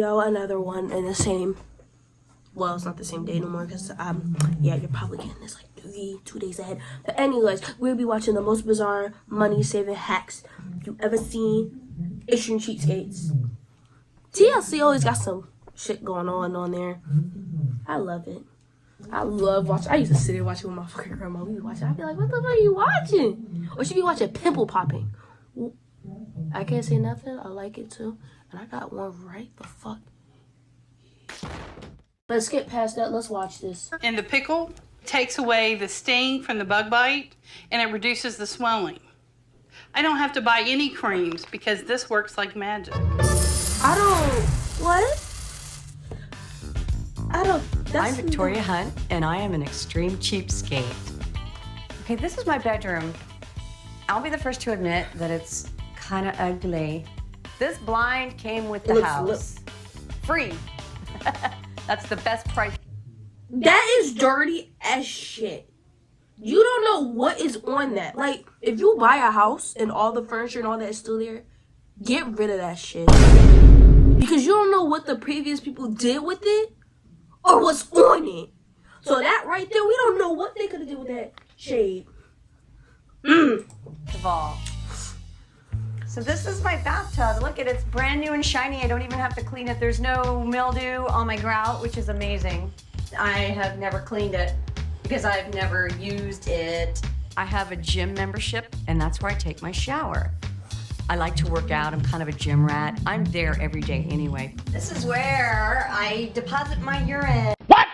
video, another one in the same, well, it's not the same day no more because yeah, you're probably getting this like 2 days ahead. But anyways, we'll be watching the most bizarre money saving hacks you ever seen, issuing cheapskates. TLC always got some shit going on there. I love it. I love watching. I used to sit there watching with my fucking grandma. We be watching. I'd be like, what the fuck are you watching? Or she be watching pimple popping. I can't say nothing. I like it too. And I got one right the fuck. Let's skip past that. Let's watch this. And the pickle takes away the sting from the bug bite and it reduces the swelling. I don't have to buy any creams because this works like magic. I'm Victoria Hunt, and I am an extreme cheapskate. Okay, this is my bedroom. I'll be the first to admit that it's kind of ugly. This blind came with the house. Free. That's the best price. That is dirty as shit. You don't know what is on that. Like, if you buy a house and all the furniture and all that is still there, get rid of that shit. Because you don't know what the previous people did with it or what's on it. So that right there, we don't know what they could have did with that shade. So this is my bathtub. Look at it, it's brand new and shiny. I don't even have to clean it. There's no mildew on my grout, which is amazing. I have never cleaned it because I've never used it. I have a gym membership, and that's where I take my shower. I like to work out. I'm kind of a gym rat. I'm there every day anyway. This is where I deposit my urine. What?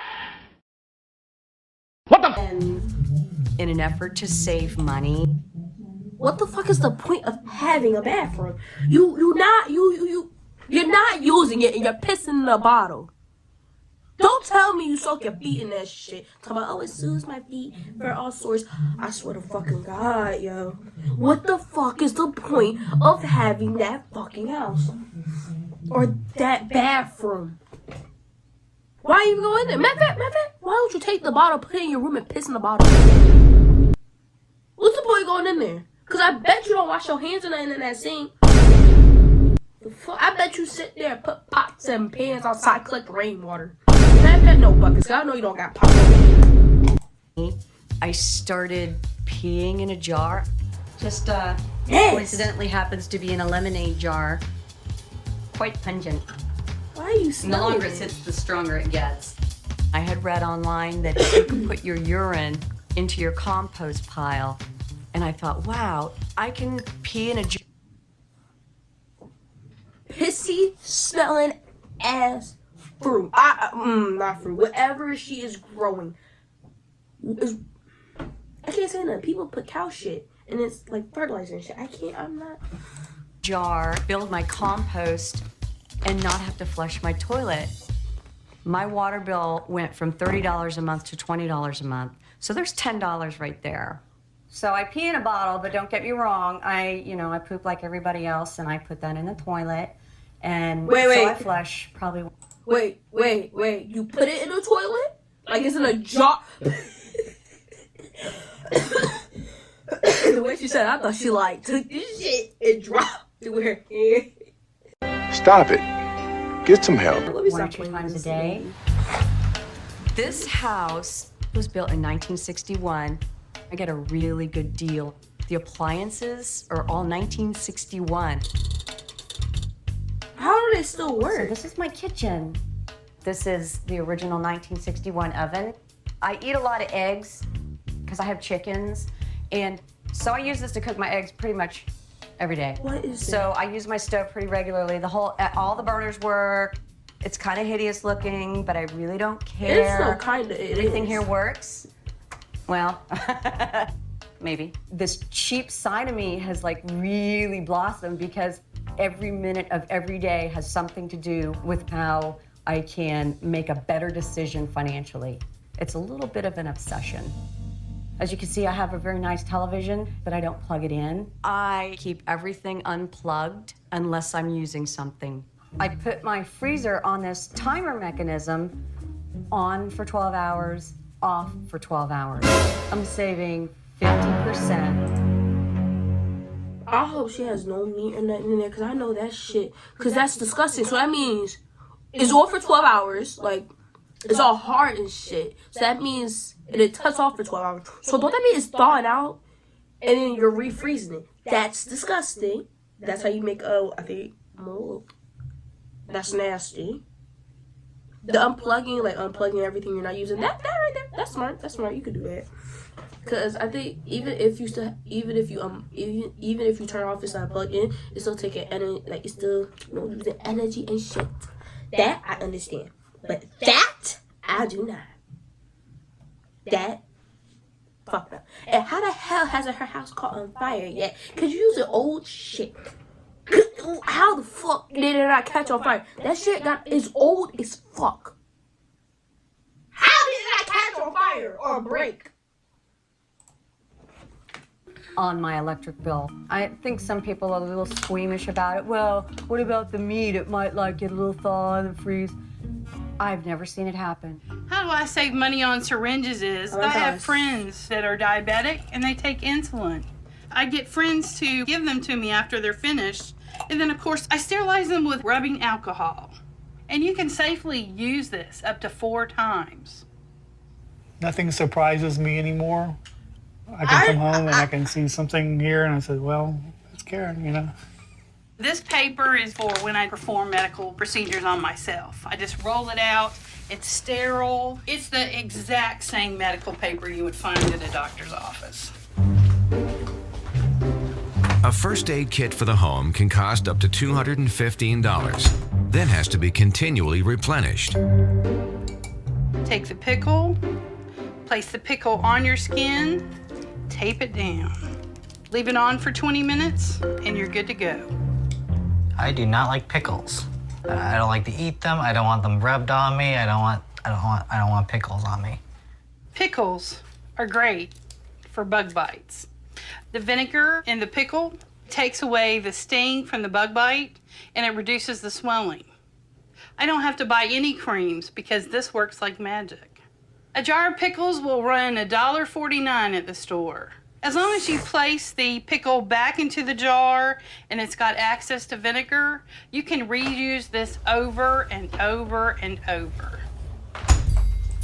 What the? In an effort to save money. What the fuck is the point of having a bathroom? You're not using it and you're pissing in a bottle. Don't tell me you soak your feet in that shit. Talk about, oh, it soothes my feet for all sorts. I swear to fucking God, yo. What the fuck is the point of having that fucking house? Or that bathroom? Why even go in there? Matter of fact, why don't you take the bottle, put it in your room, and piss in the bottle? What's the point of going in there? Because I bet you don't wash your hands or nothing in that sink. I bet you sit there and put pots and pans outside, collect rainwater. No buckets. I know you don't got pots. I started peeing in a jar. Just coincidentally happens to be in a lemonade jar. Quite pungent. Why are you smelling? The longer it sits, the stronger it gets. I had read online that you could put your urine into your compost pile. And I thought, wow, I can pee in a jar. Pissy smelling ass fruit. Not fruit. Whatever she is growing. I can't say nothing. People put cow shit and it's like fertilizer and shit. I'm not. Jar, build my compost, and not have to flush my toilet. My water bill went from $30 a month to $20 a month. So there's $10 right there. So I pee in a bottle, but don't get me wrong. I poop like everybody else, and I put that in the toilet. And so I flush probably. Wait. You put it in the toilet? Like it's in a jar? The way she said, I thought she like took this shit and dropped it with her hand. Stop it. Get some help. 1 or 2 times a day. This house was built in 1961. I got a really good deal. The appliances are all 1961. How do they still work? So this is my kitchen. This is the original 1961 oven. I eat a lot of eggs because I have chickens, and so I use this to cook my eggs pretty much every day. What is this? So I use my stove pretty regularly. All the burners work. It's kind of hideous looking, but I really don't care. It's so kind of. Everything here works. Well, maybe. This cheap side of me has like really blossomed because every minute of every day has something to do with how I can make a better decision financially. It's a little bit of an obsession. As you can see, I have a very nice television, but I don't plug it in. I keep everything unplugged unless I'm using something. I put my freezer on this timer mechanism, on for 12 hours, off for 12 hours. I'm saving 50%. I hope she has no meat or nothing in there, because I know that shit, because that's disgusting. So that means It's all for 12 hours. Like, it's all hard and shit. So that means it cuts off for 12 hours. So don't that mean it's thawing out and then you're refreezing it? That's disgusting. That's how you make, I think, mold. That's nasty. The unplugging everything you're not using. That right there. That's smart. That's smart. You could do that. Cause I think even if you turn off it's not plugged in, it's still taking energy. Like it's still using energy and shit. That I understand, but that I do not. That fuck no. And how the hell hasn't her house caught on fire yet? Cause you using old shit. How the fuck did it not catch on fire? That shit is old as fuck. How did it not catch on fire or break? On my electric bill. I think some people are a little squeamish about it. Well, what about the meat? It might like get a little thaw and freeze. I've never seen it happen. How do I save money on syringes is I have friends that are diabetic and they take insulin. I get friends to give them to me after they're finished. And then, of course, I sterilize them with rubbing alcohol. And you can safely use this up to 4 times. Nothing surprises me anymore. I can come home and I can see something here and I said, well, it's Karen, you know. This paper is for when I perform medical procedures on myself. I just roll it out. It's sterile. It's the exact same medical paper you would find at a doctor's office. A first aid kit for the home can cost up to $215, then has to be continually replenished. Take the pickle, place the pickle on your skin, tape it down. Leave it on for 20 minutes and you're good to go. I do not like pickles. I don't like to eat them. I don't want them rubbed on me. I don't want pickles on me. Pickles are great for bug bites. The vinegar in the pickle takes away the sting from the bug bite and it reduces the swelling. I don't have to buy any creams because this works like magic. A jar of pickles will run $1.49 at the store. As long as you place the pickle back into the jar and it's got access to vinegar, you can reuse this over and over and over.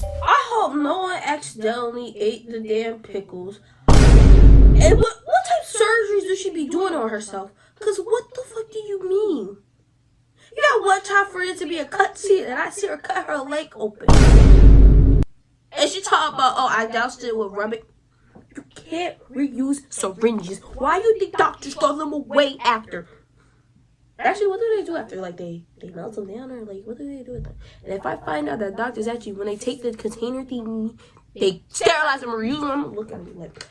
I hope no one accidentally ate the damn pickles. And what type of surgeries does she be doing on herself? Cause what the fuck do you mean? You got one time for it to be a cut scene and I see her cut her leg open. And she talking about, oh, I doused it with rubbing. You can't reuse syringes. Why you think doctors throw them away after? Actually, what do they do after? Like, they melt them down or, like, what do they do with them? And if I find out that doctors actually, when they take the container thing, they sterilize them or reuse them, look at me like,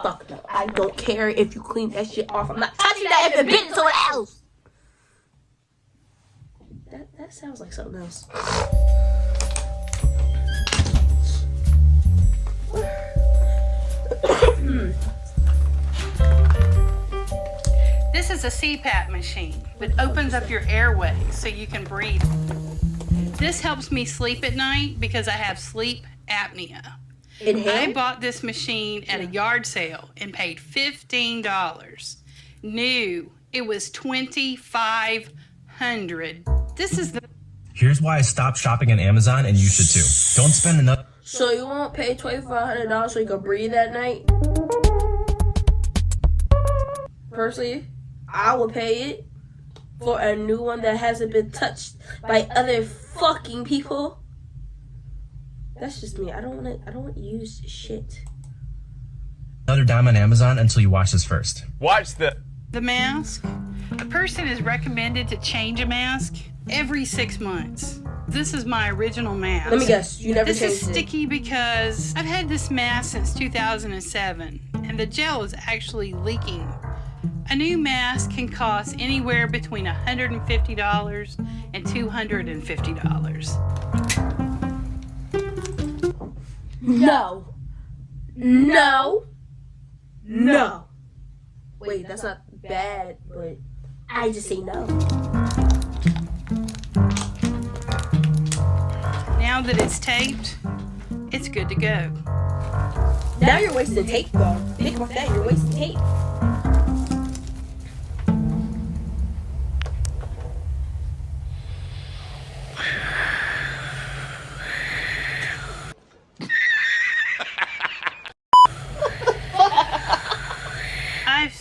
fuck no. I don't care if you clean that shit off. I'm not touching that if it bit someone else. That sounds like something else. This is a CPAP machine that opens up your airways so you can breathe. This helps me sleep at night because I have sleep apnea. I bought this machine at a yard sale and paid $15. New, it was $2,500. This is the... Here's why I stopped shopping on Amazon, and you should too. Don't spend enough. So you won't pay $2,500 so you can breathe at night? Personally, I would pay it for a new one that hasn't been touched by other fucking people. That's just me. I don't want to use shit. Another dime on Amazon until you watch this first. Watch the mask. A person is recommended to change a mask every 6 months. This is my original mask. Let me guess, you never changed it. This is it. sticky because I've had this mask since 2007, and the gel is actually leaking. A new mask can cost anywhere between $150 and $250. No. No. No. Wait, that's not bad, but I just say no. Now that it's taped, it's good to go. Now you're wasting tape, though. Think about that, you're wasting tape.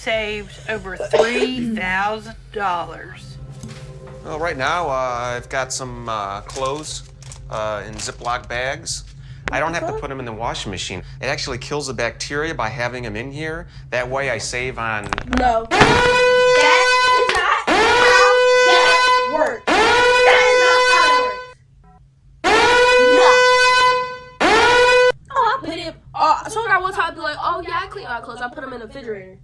saved over $3,000. Well, right now, I've got some clothes in Ziploc bags. I don't have to put them in the washing machine. It actually kills the bacteria by having them in here. That way I save on... No. That is not how that works. That is not how that works. No. Oh, I put it... so I one time be like, oh, yeah, I clean my clothes. I put them in the refrigerator.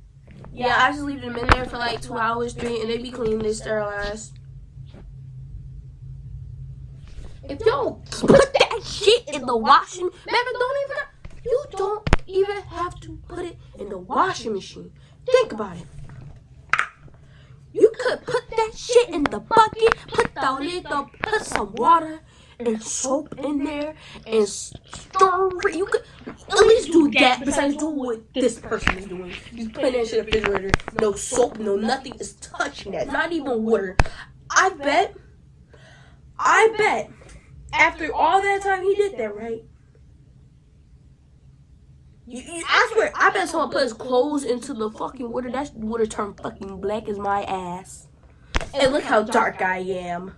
Yeah, I just leave them in there for like 2 hours, 3, and they be clean, they sterilize. If you don't put that shit in the washing, you don't even have to put it in the washing machine. Think about it. You could put that shit in the bucket, put the lid up, put some water and soap in there and stir it. You could at least do that besides do what this person is doing. You put that shit in the refrigerator, no soap, no nothing is touching that, not even water. I bet after all that time he did that, right? I swear, I bet someone put his clothes into the fucking water. That water turned fucking black as my ass. And look how dark I am.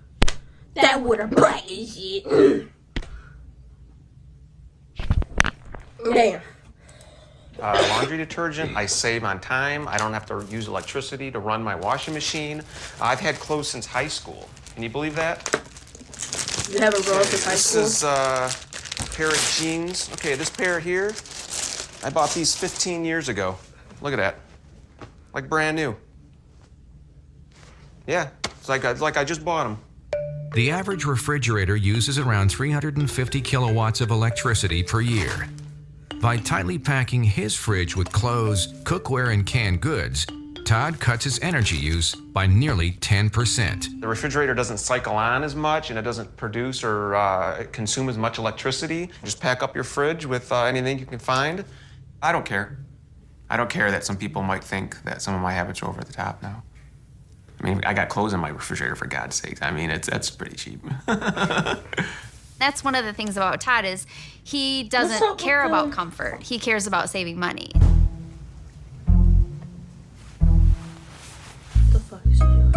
That water black as shit. Damn. Laundry detergent, I save on time. I don't have to use electricity to run my washing machine. I've had clothes since high school. Can you believe that? You haven't grown since high school? This is a pair of jeans. Okay, this pair here, I bought these 15 years ago. Look at that. Like brand new. Yeah, it's like I just bought them. The average refrigerator uses around 350 kilowatts of electricity per year. By tightly packing his fridge with clothes, cookware, and canned goods, Todd cuts his energy use by nearly 10%. The refrigerator doesn't cycle on as much and it doesn't produce or consume as much electricity. Just pack up your fridge with anything you can find. I don't care. I don't care that some people might think that some of my habits are over the top now. I mean, I got clothes in my refrigerator, for God's sake. I mean, that's pretty cheap. That's one of the things about Todd is he doesn't care about comfort. He cares about saving money. What the fuck is he doing?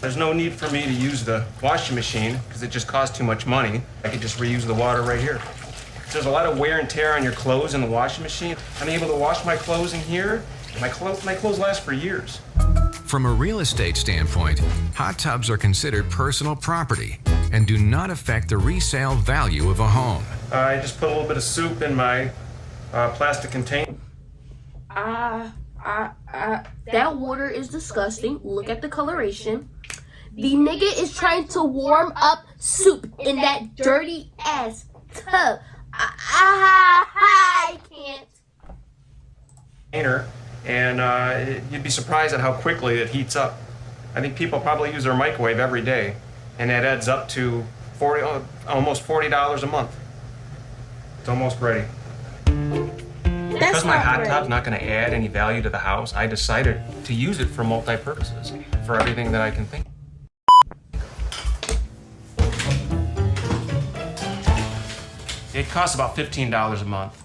There's no need for me to use the washing machine because it just costs too much money. I could just reuse the water right here. There's a lot of wear and tear on your clothes in the washing machine. I'm able to wash my clothes in here. My clothes last for years. From a real estate standpoint, hot tubs are considered personal property and do not affect the resale value of a home. I just put a little bit of soup in my plastic container. That water is disgusting. Look at the coloration. The nigga is trying to warm up soup in that dirty ass tub. I can't. And you'd be surprised at how quickly it heats up. I think people probably use their microwave every day, and that adds up to almost $40 a month. It's almost ready. Because my hot tub's not going to add any value to the house, I decided to use it for multi-purposes, for everything that I can think. It costs about $15 a month.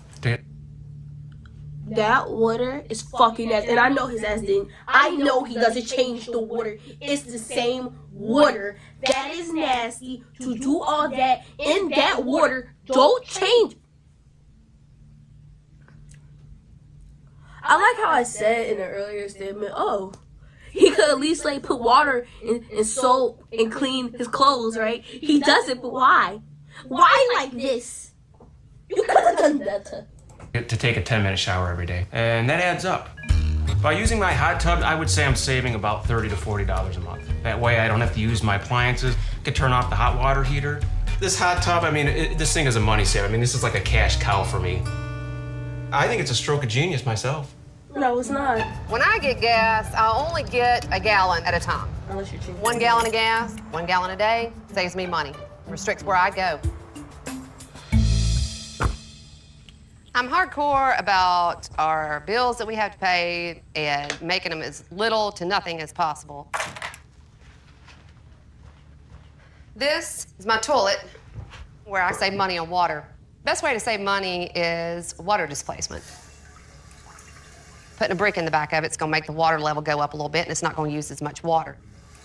That water is fucking ass, and I know his ass didn't. I know he doesn't change the water. It's the same water. That is nasty to do all that in that water. Don't change. I like how I said in an earlier statement, oh, he could at least like put water in soap and clean his clothes, right? He doesn't, but why? Why like this? You could have done better. To take a 10-minute shower every day. And that adds up. By using my hot tub, I would say I'm saving about $30 to $40 a month. That way I don't have to use my appliances. I could turn off the hot water heater. This hot tub, I mean, this thing is a money saver. I mean, this is like a cash cow for me. I think it's a stroke of genius myself. No, it's not. When I get gas, I'll only get a gallon at a time. Unless you're cheap. 1 gallon of gas, 1 gallon a day, saves me money. Restricts where I go. I'm hardcore about our bills that we have to pay and making them as little to nothing as possible. This is my toilet, where I save money on water. Best way to save money is water displacement. Putting a brick in the back of it's gonna make the water level go up a little bit and it's not gonna use as much water.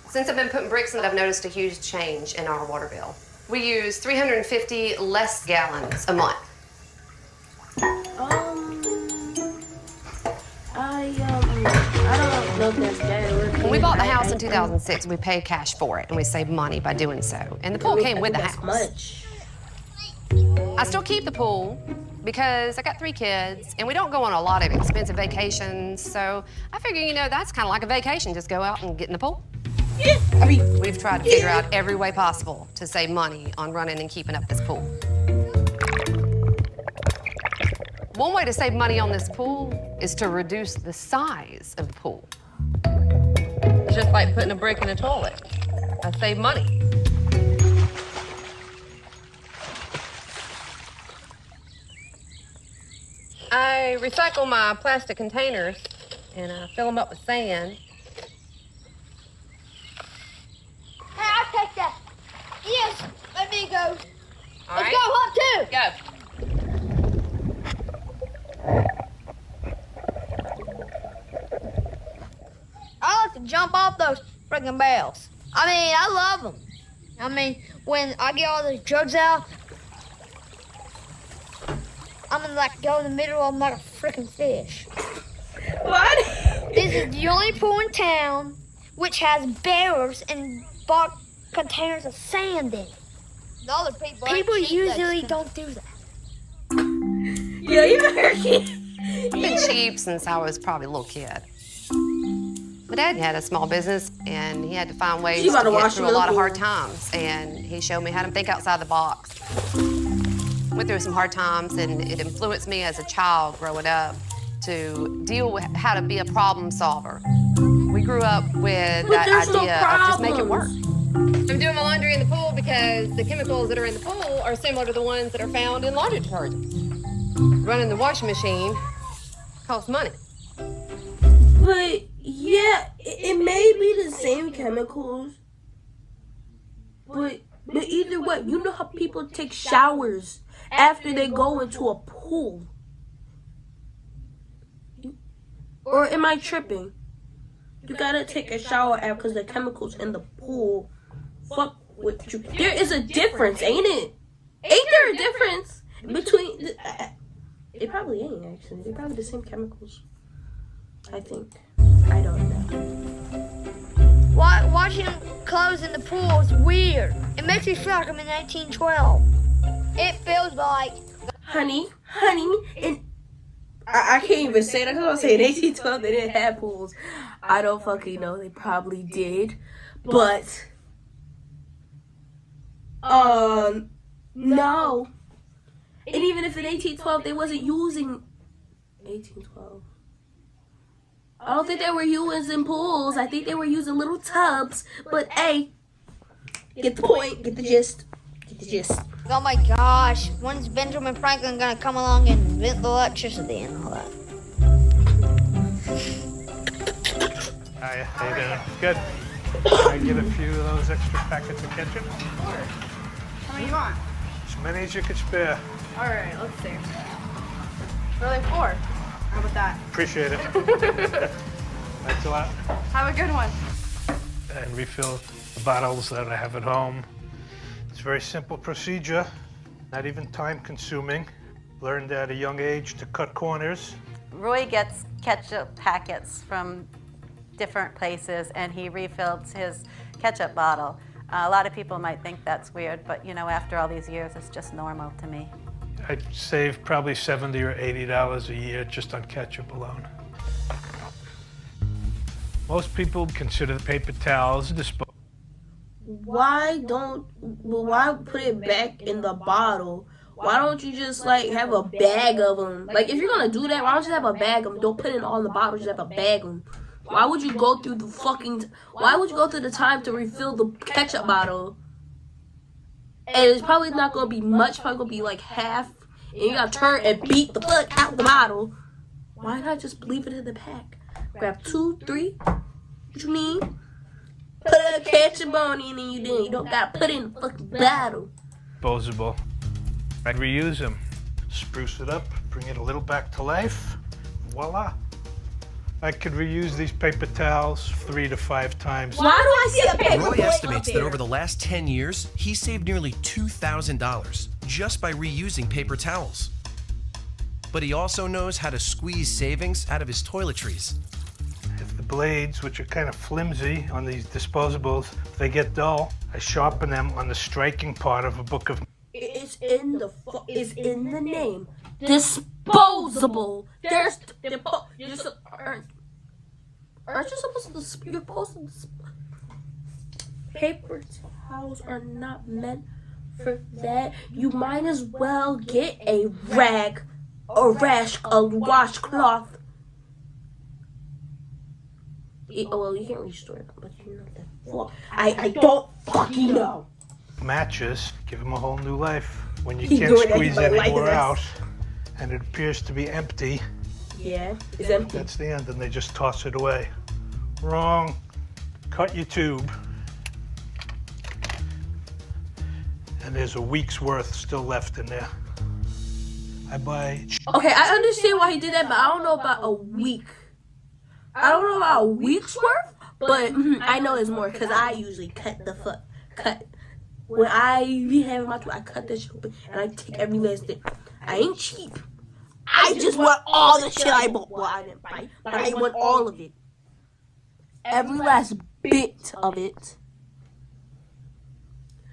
Since I've been putting bricks in, I've noticed a huge change in our water bill. We use 350 less gallons a month. I don't know if that's bad. When we bought the house in 2006, we paid cash for it, and we saved money by doing so. And the pool came with the house. I still keep the pool because I got 3 kids, and we don't go on a lot of expensive vacations, so I figure, you know, that's kind of like a vacation. Just go out and get in the pool. Yeah, I mean, we've tried to figure out every way possible to save money on running and keeping up this pool. One way to save money on this pool is to reduce the size of the pool. It's just like putting a brick in a toilet. I save money. I recycle my plastic containers and I fill them up with sand. Hey, I'll take that. Yes, let me go. All Let's right. go, Hop 2. Go. I like to jump off those freaking bales. I mean, I love them. I mean, when I get all those drugs out, I'm gonna like go in the middle of them like a freaking fish. What? This is the only pool in town which has barrels and bought containers of sand in it. The other people usually don't do that. Yeah, you're American. I've been cheap since I was probably a little kid. My dad had a small business, and he had to find ways to get through a lot of hard times, and he showed me how to think outside the box. Went through some hard times, and it influenced me as a child growing up to deal with how to be a problem solver. We grew up with that idea of just make it work. I'm doing my laundry in the pool because the chemicals that are in the pool are similar to the ones that are found in laundry detergents. Running the washing machine costs money. But yeah, it may be the same chemicals, but either way, you know how people take showers after they go into a pool. Or am I tripping? You gotta take a shower after because the chemicals in the pool fuck with you. There is a difference, ain't it? Ain't there a difference between? It probably ain't actually. They're probably the same chemicals. I think. I don't know. Washing clothes in the pool is weird. It makes me feel like I'm in 1912. It feels like... Honey, and I can't even say that because I was saying 1812 they didn't have pools. I don't fucking know. They probably did. But, no. And even if in 1812 they wasn't using 1812. I don't think they were using pools. I think they were using little tubs. But hey, get the point, get the gist. Get the gist. Oh my gosh, when's Benjamin Franklin gonna come along and invent the electricity and all that? Hi, how you doing? Good. Can I get a few of those extra packets of ketchup? How many you want? As many as you could spare. All right, let's see. Really 4. How about that? Appreciate it. Thanks a lot. Have a good one. And refill the bottles that I have at home. It's a very simple procedure, not even time consuming. Learned at a young age to cut corners. Roy gets ketchup packets from different places and he refills his ketchup bottle. A lot of people might think that's weird, but you know, after all these years, it's just normal to me. I save probably $70 or $80 a year just on ketchup alone. Most people consider the paper towels disposable. Why put it back in the bottle? Why don't you just like have a bag of them? Like if you're gonna do that, why don't you have a bag of them? Don't put it all in the bottle, just have a bag of them. Why would you go through why would you go through the time to refill the ketchup bottle? And it's probably not gonna be much, probably gonna be like half, and you gotta turn and beat the fuck out the bottle. Why not just leave it in the pack? Grab 2, 3, what you need? Put a ketchup on it and you don't gotta put it in the fucking bottle. Disposable. I reuse them. spruce it up, bring it a little back to life. Voila. I could reuse these paper towels 3 to 5 times. Why do I see a paper Roy plate estimates up that there? over the last 10 years, he saved nearly $2,000 just by reusing paper towels. But he also knows how to squeeze savings out of his toiletries. If the blades, which are kind of flimsy on these disposables, if they get dull, I sharpen them on the striking part of a book of... It's in the name. Disposable. Aren't you supposed to? You're supposed to. Paper towels are not meant for that. You might as well get a rag, a washcloth. Well, you can't restore them, but you know that. Well, I don't fucking know. Matches give them a whole new life. When you He's can't doing squeeze everybody any more like out, this. and it appears to be empty, Yeah, it's empty. that's the end, and they just toss it away. Wrong. Cut your tube. And there's a week's worth still left in there. I buy... Okay, I understand why he did that, but I don't know about a week. I don't know about a week's worth, but I know it's more because I usually cut. When I be having my tool, I cut that shit open and I take every last thing. I ain't cheap. I just want all the shit I bought. Well, I didn't buy, but I want all of it. Every last bit of it.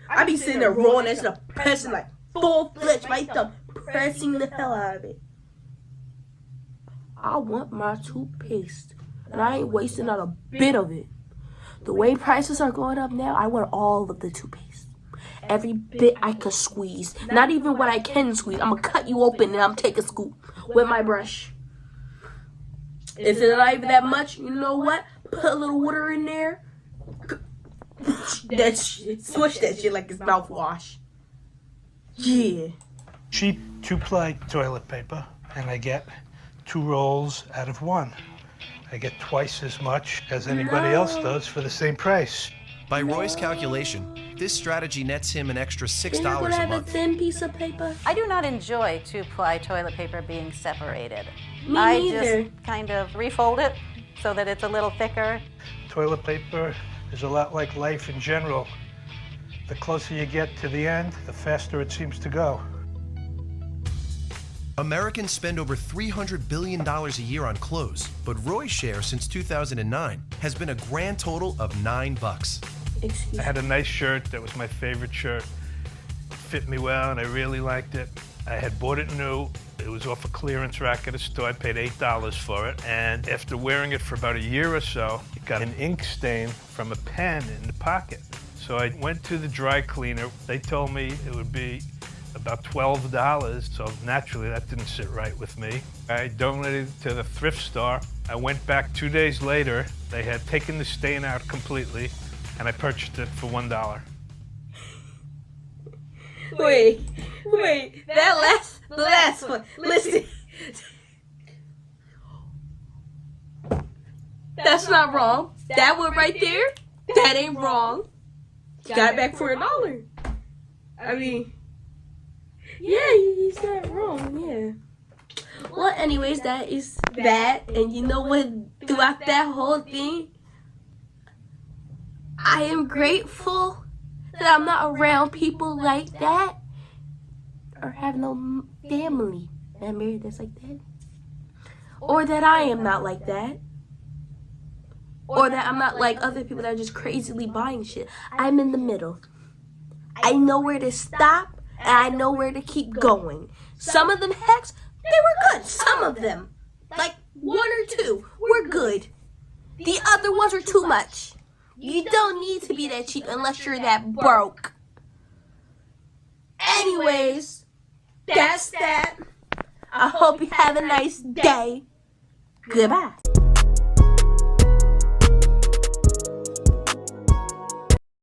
I be sitting there rolling that shit up, pressing like full-fledged my thumb, pressing the hell out of it. I want my toothpaste, and I ain't wasting not a bit of it. The way prices are going up now, I want all of the toothpaste. Every bit I could squeeze. Not even what I can squeeze. I'm gonna cut you open and I'm take a scoop with my brush. If it's not even that much, you know what? Put a little water in there. That shit. Swish that shit like it's mouthwash. Yeah. cheap 2-ply toilet paper, and I get 2 rolls out of 1. I get twice as much as anybody else does for the same price. By Roy's calculation, this strategy nets him an extra $6 You're not gonna a have month. a thin piece of paper? I do not enjoy 2-ply toilet paper being separated. Me I neither. just kind of refold it so that it's a little thicker. Toilet paper is a lot like life in general. The closer you get to the end, the faster it seems to go. Americans spend over $300 billion a year on clothes, but Roy's share since 2009 has been a grand total of $9. I had a nice shirt that was my favorite shirt. It fit me well and I really liked it. I had bought it new. It was off a clearance rack at a store. I paid $8 for it. And after wearing it for about a year or so, it got an ink stain from a pen in the pocket. So I went to the dry cleaner. They told me it would be about $12, so naturally that didn't sit right with me. I donated it to the thrift store. I went back 2 days later. They had taken the stain out completely, and I purchased it for $1. Wait, the last one, listen. That's not wrong. That one right there, that ain't wrong. Got it back for $1. I mean, yeah, he's not wrong, yeah. Well, anyways, that is that. And you know what, throughout that whole thing, I am grateful that I'm not around people like that, or have no family that married that's like that, or that I am not like that, or that I'm not like other people that are just crazily buying shit. I'm in the middle. I know where to stop, and I know where to keep going. Some of them hacks, they were good. Some of them, like 1 or 2, were good. The other ones were too much. You don't need to be that cheap unless you're that broke. Anyways, that's that. I hope you have a nice day. Goodbye.